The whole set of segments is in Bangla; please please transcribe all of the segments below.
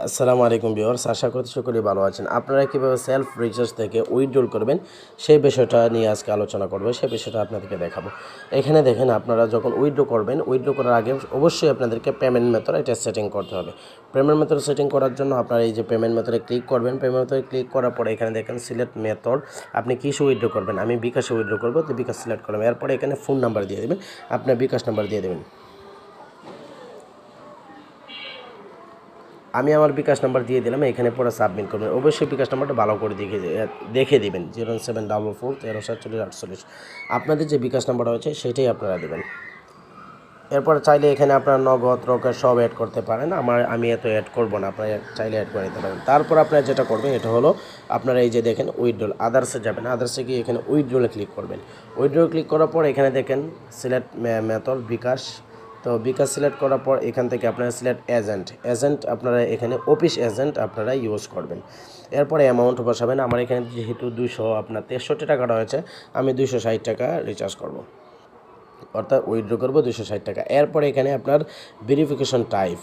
আসসালামু আলাইকুম ভিউয়ার্স, আশা করছি সকলেই ভালো আছেন। আপনারা কীভাবে সেলফ রিচার্জ থেকে উইথড্রল করবেন সেই বিষয়টা নিয়ে আজকে আলোচনা করব। সেই বিষয়টা আপনাদেরকে দেখাবো। এখানে দেখেন, আপনারা যখন উইথড্র করবেন, উইথড্র করার আগে অবশ্যই আপনাদেরকে পেমেন্ট মেথড এটা সেটিং করতে হবে। পেমেন্ট মেথড সেটিং করার জন্য আপনারা এই যে পেমেন্ট মেথডে ক্লিক করবেন। পেমেন্ট মেথডে ক্লিক করার পরে এখানে দেখেন সিলেক্ট মেথড, আপনি কিসে উইথড্র করবেন। আমি বিকাশে উইথড্র করবো, তো বিকাশ সিলেক্ট করবেন। এরপরে এখানে ফোন নাম্বার দিয়ে দেবেন, আপনার বিকাশ নাম্বার দিয়ে দেবেন। আমি আমার বিকাশ নাম্বার দিয়ে দিলাম, এখানে পরে সাবমিট করবেন। অবশ্যই বিকাশ নাম্বারটা ভালো করে দেখে দিবেন, 0744 আপনাদের যে বিকাশ নাম্বার রয়েছে সেটাই আপনারা দেবেন। এরপর চাইলে এখানে আপনার নগদ রকেট সব অ্যাড করতে পারেন। আমি এত অ্যাড করব না, আপনারা চাইলে অ্যাড করে দিতে পারেন। তারপর আপনারা যেটা করবেন এটা হলো, আপনারা এই যে দেখেন উইথড্রল, আদার্সে যাবেন। আদার্সে গিয়ে এখানে উইথড্রলে ক্লিক করবেন। উইথড্রলে ক্লিক করার পর এখানে দেখেন সিলেক্ট মেথড বিকাশ। তো বিকাশ সিলেক্ট করার পর এখান থেকে আপনারা সিলেক্ট এজেন্ট আপনারা এখানে অফিস এজেন্ট আপনারা ইউজ করবেন। এরপরে অ্যামাউন্ট বসাবেন। আমার এখানে যেহেতু 263 টাকা রয়েছে, আমি 260 টাকা রিচার্জ করব, অর্থাৎ উইথড্র করবো 260 টাকা। এরপরে এখানে আপনার ভেরিফিকেশন টাইপ,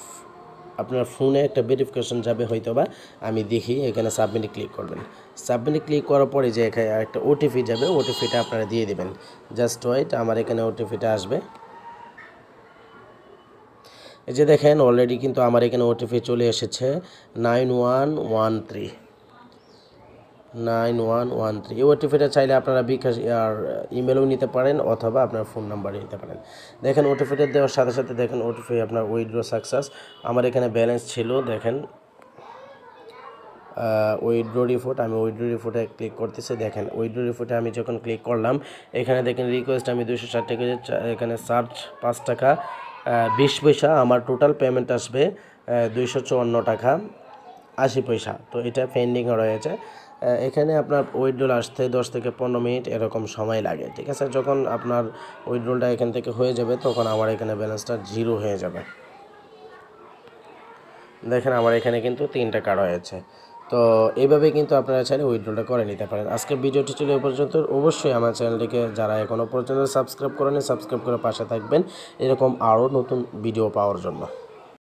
আপনার ফোনে একটা ভেরিফিকেশন যাবে হয়তো বা, আমি দেখি এখানে সাবমিটে ক্লিক করবেন। সাবমিটে ক্লিক করার পরে যে এখানে একটা ওটিপি যাবে, ওটিপিটা আপনারা দিয়ে দিবেন। জাস্ট ওয়েট, আমার এখানে ওটিপিটা আসবে। এই যে দেখেন অলরেডি কিন্তু আমার এখানে ওটিপি চলে এসেছে 9113। এই ওটিপিটা চাইলে আপনারা বিকাশ আর ইমেলও নিতে পারেন, অথবা আপনার ফোন নাম্বারে নিতে পারেন। দেখেন ওটিপিটা দেওয়ার সাথে সাথে দেখেন ওটিপি আপনার উইথড্র সাকসেস। আমার এখানে ব্যালেন্স ছিল, দেখেন উইথড্র রিপোর্ট, আমি উইথড্র রিপোর্টে ক্লিক করতেছি। দেখেন উইথড্র রিপোর্টে আমি যখন ক্লিক করলাম, এখানে দেখেন রিকোয়েস্ট আমি 260 টাকা, এখানে চার্জ 5 টাকা 20 পয়সা। আমার টোটাল পেমেন্ট আসবে 254 টাকা 80 পয়সা। তো এটা পেন্ডিং রয়েছে। এখানে আপনার উইথড্রল আসতে 10 থেকে 15 মিনিট এরকম সময় লাগে, ঠিক আছে। যখন আপনার উইথড্রলটা এখান থেকে হয়ে যাবে, তখন আমার এখানে ব্যালেন্সটা 0 হয়ে যাবে। দেখেন আমার এখানে কিন্তু 3 টাকা রয়েছে। তো এইভাবে কিন্তু আপনারা চাইলে উইথড্রলটা করে নিতে পারেন। আজকের ভিডিওটি ছিল এ পর্যন্ত। অবশ্যই আমার চ্যানেলটিকে যারা এখনও পর্যন্ত সাবস্ক্রাইব করেনি, সাবস্ক্রাইব করে পাশে থাকবেন এরকম আরও নতুন ভিডিও পাওয়ার জন্য।